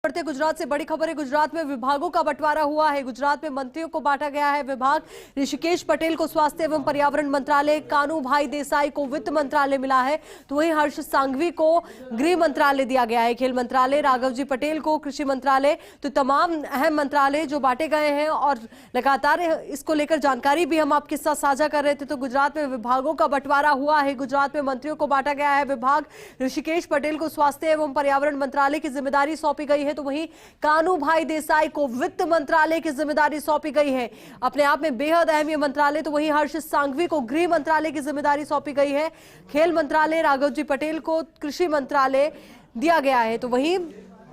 बढ़ते गुजरात से बड़ी खबर है। गुजरात में विभागों का बंटवारा हुआ है। गुजरात में मंत्रियों को बांटा गया है विभाग। ऋषिकेश पटेल को स्वास्थ्य एवं पर्यावरण मंत्रालय, कानूभाई देसाई को वित्त मंत्रालय मिला है, तो वहीं हर्ष सांघवी को गृह मंत्रालय दिया गया है। खेल मंत्रालय राघवजी पटेल को कृषि मंत्रालय। तो तमाम अहम मंत्रालय जो बांटे गए हैं और लगातार इसको लेकर जानकारी भी हम आपके साथ साझा कर रहे थे। तो गुजरात में विभागों का बंटवारा हुआ है। गुजरात में मंत्रियों को बांटा गया है विभाग। ऋषिकेश पटेल को स्वास्थ्य एवं पर्यावरण मंत्रालय की जिम्मेदारी सौंपी गई है, तो वहीं कानूभाई देसाई को वित्त मंत्रालय की जिम्मेदारी सौंपी गई है। अपने आप में बेहद अहम ये मंत्रालय। तो वहीं हर्ष सांघवी को गृह मंत्रालय की जिम्मेदारी सौंपी गई है। खेल मंत्रालय राघवजी पटेल को कृषि मंत्रालय दिया गया है, तो वहीं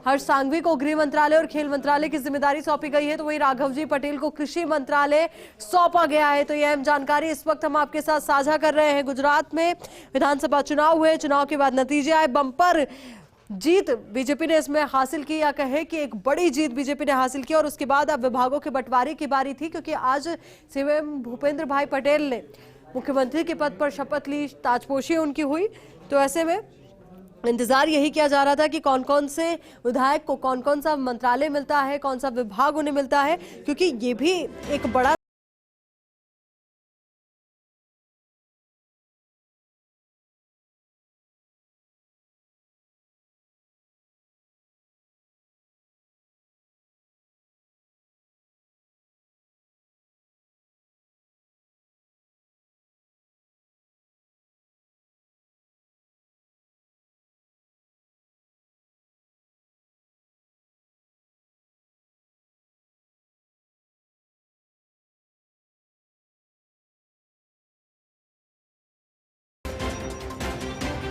हर्ष सांघवी को गृह मंत्रालय और खेल मंत्रालय की जिम्मेदारी सौंपी गई है, तो वहीं राघवजी पटेल को कृषि मंत्रालय सौंपा गया है। तो यह अहम जानकारी इस वक्त हम आपके साथ साझा कर रहे हैं। गुजरात में विधानसभा चुनाव हुए, चुनाव के बाद नतीजे आए। बम्पर जीत बीजेपी ने इसमें हासिल की, या कहे कि एक बड़ी जीत बीजेपी ने हासिल की। और उसके बाद अब विभागों के बंटवारे की बारी थी, क्योंकि आज सीएम भूपेंद्र भाई पटेल ने मुख्यमंत्री के पद पर शपथ ली, ताजपोशी उनकी हुई। तो ऐसे में इंतजार यही किया जा रहा था कि कौन कौन से विधायक को कौन कौन सा मंत्रालय मिलता है, कौन सा विभाग उन्हें मिलता है, क्योंकि ये भी एक बड़ा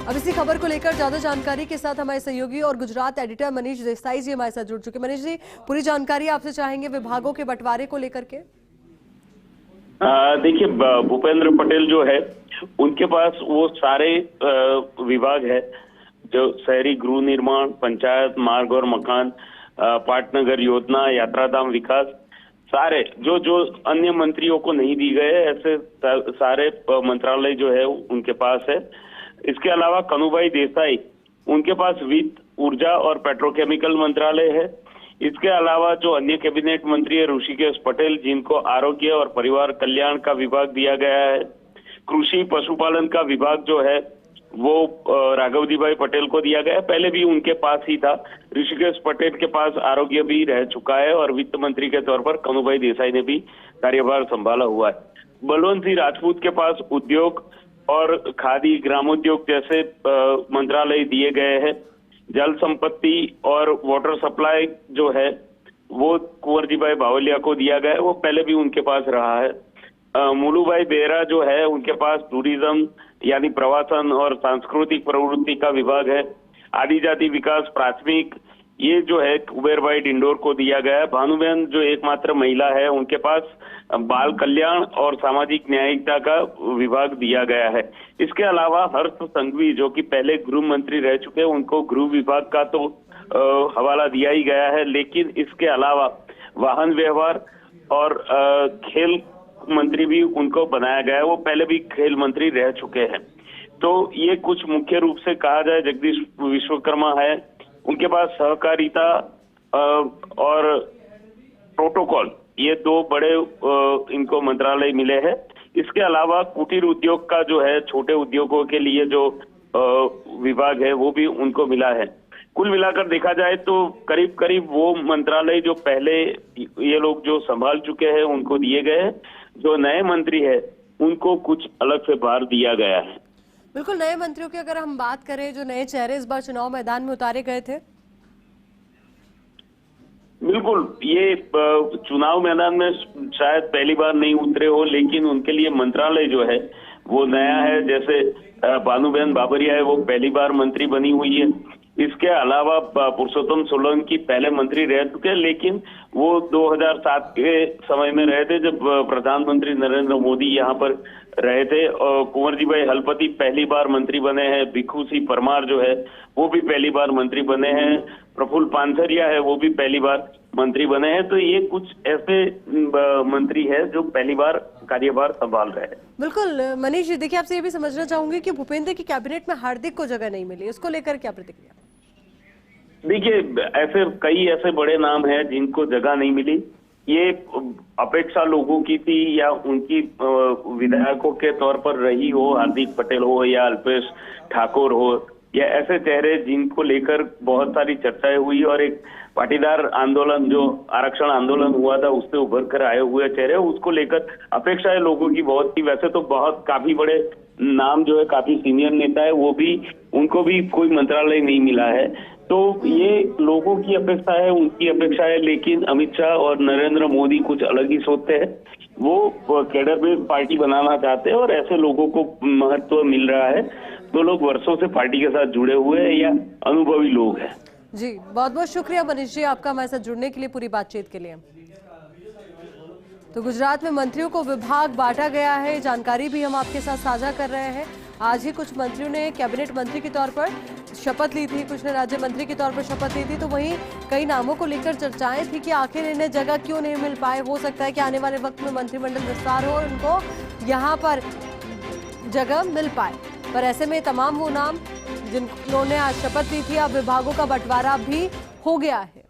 अब इसी खबर को लेकर ज्यादा जानकारी के साथ हमारे सहयोगी और गुजरात एडिटर मनीष देसाई जी हमारे साथ जुड़ चुके। मनीष जी, पूरी जानकारी आपसे चाहेंगे विभागों के बंटवारे को लेकर के। देखिए, भूपेंद्र पटेल जो है उनके पास वो सारे विभाग है, जो शहरी गृह निर्माण, पंचायत, मार्ग और मकान, पाटनगर योजना, यात्राधाम विकास, सारे जो जो अन्य मंत्रियों को नहीं दी गए ऐसे सारे मंत्रालय जो है उनके पास है। इसके अलावा कानूभाई देसाई, उनके पास वित्त, ऊर्जा और पेट्रोकेमिकल मंत्रालय है। इसके अलावा जो अन्य कैबिनेट मंत्री है ऋषिकेश पटेल, जिनको आरोग्य और परिवार कल्याण का विभाग दिया गया है। कृषि पशुपालन का विभाग जो है वो राघवजी भाई पटेल को दिया गया है, पहले भी उनके पास ही था। ऋषिकेश पटेल के पास आरोग्य भी रह चुका है और वित्त मंत्री के तौर पर कानूभाई देसाई ने भी कार्यभार संभाला हुआ है। बलवंत सिंह राजपूत के पास उद्योग और खादी ग्रामोद्योग जैसे मंत्रालय दिए गए हैं। जल संपत्ति और वाटर सप्लाई जो है वो कुंवरजी भाई बावलिया को दिया गया है, वो पहले भी उनके पास रहा है। मुलुभाई बेरा जो है उनके पास टूरिज्म यानी प्रवासन और सांस्कृतिक प्रवृत्ति का विभाग है। आदिजाति विकास प्राथमिक ये जो है कुबेर भाई डिंडोर को दिया गया है। भानुबेन जो एकमात्र महिला है उनके पास बाल कल्याण और सामाजिक न्यायिकता का विभाग दिया गया है। इसके अलावा हर्ष संघवी जो कि पहले गृह मंत्री रह चुके हैं, उनको गृह विभाग का तो हवाला दिया ही गया है, लेकिन इसके अलावा वाहन व्यवहार और खेल मंत्री भी उनको बनाया गया है, वो पहले भी खेल मंत्री रह चुके हैं। तो ये कुछ मुख्य रूप से कहा जाए, जगदीश विश्वकर्मा है, उनके पास सहकारिता और प्रोटोकॉल, ये दो बड़े इनको मंत्रालय मिले हैं। इसके अलावा कुटीर उद्योग का जो है छोटे उद्योगों के लिए जो विभाग है वो भी उनको मिला है। कुल मिलाकर देखा जाए तो करीब करीब वो मंत्रालय जो पहले ये लोग जो संभाल चुके हैं उनको दिए गए हैं, जो नए मंत्री है उनको कुछ अलग से भार दिया गया है। बिल्कुल, नए मंत्रियों की अगर हम बात करें, जो नए चेहरे इस बार चुनाव मैदान में उतारे गए थे। बिल्कुल, ये चुनाव मैदान में शायद पहली बार नहीं उतरे हो, लेकिन उनके लिए मंत्रालय जो है वो नया है। जैसे भानुबेन बाबरिया है, वो पहली बार मंत्री बनी हुई है। इसके अलावा पुरुषोत्तम सोलंकी पहले मंत्री रह चुके हैं, लेकिन वो 2007 के समय में रहे थे जब प्रधानमंत्री नरेंद्र मोदी यहाँ पर रहे थे। और कुंवरजी भाई हलपति पहली बार मंत्री बने हैं। भिखू सिंह परमार जो है वो भी पहली बार मंत्री बने हैं। प्रफुल्ल पानसरिया है, वो भी पहली बार मंत्री बने हैं। तो ये कुछ ऐसे मंत्री है जो पहली बार कार्यभार संभाल रहे हैं। बिल्कुल मनीष जी, देखिए आपसे ये भी समझना चाहूंगी कि भूपेंद्र की कैबिनेट में हार्दिक को जगह नहीं मिली, इसको लेकर क्या प्रतिक्रिया? देखिए, ऐसे बड़े नाम हैं जिनको जगह नहीं मिली। ये अपेक्षा लोगों की थी या उनकी विधायकों के तौर पर रही हो, हार्दिक पटेल हो या अल्पेश ठाकुर हो, या ऐसे चेहरे जिनको लेकर बहुत सारी चर्चाएं हुई और एक पाटीदार आंदोलन जो आरक्षण आंदोलन हुआ था उससे उभर कर आए हुए चेहरे, उसको लेकर अपेक्षाएं लोगों की बहुत थी। वैसे तो काफी बड़े नाम जो है, काफी सीनियर नेता है, उनको भी कोई मंत्रालय नहीं मिला है। तो ये लोगों की अपेक्षा है, उनकी अपेक्षा है, लेकिन अमित शाह और नरेंद्र मोदी कुछ अलग ही सोचते हैं। वो कैडर बेस्ड पार्टी बनाना चाहते हैं और ऐसे लोगों को महत्व मिल रहा है जो लोग वर्षों से पार्टी के साथ जुड़े हुए हैं या अनुभवी लोग हैं। जी, बहुत बहुत शुक्रिया मनीष जी आपका हमारे साथ जुड़ने के लिए, पूरी बातचीत के लिए। तो गुजरात में मंत्रियों को विभाग बांटा गया है, जानकारी भी हम आपके साथ साझा कर रहे हैं। आज ही कुछ मंत्रियों ने कैबिनेट मंत्री के तौर पर शपथ ली थी, कुछ ने राज्य मंत्री के तौर पर शपथ ली थी। तो वहीं कई नामों को लेकर चर्चाएं थी कि आखिर इन्हें जगह क्यों नहीं मिल पाए। हो सकता है कि आने वाले वक्त में मंत्रिमंडल विस्तार हो और उनको यहाँ पर जगह मिल पाए। पर ऐसे में तमाम वो नाम जिन्होंने आज शपथ ली थी, अब विभागों का बंटवारा भी हो गया है।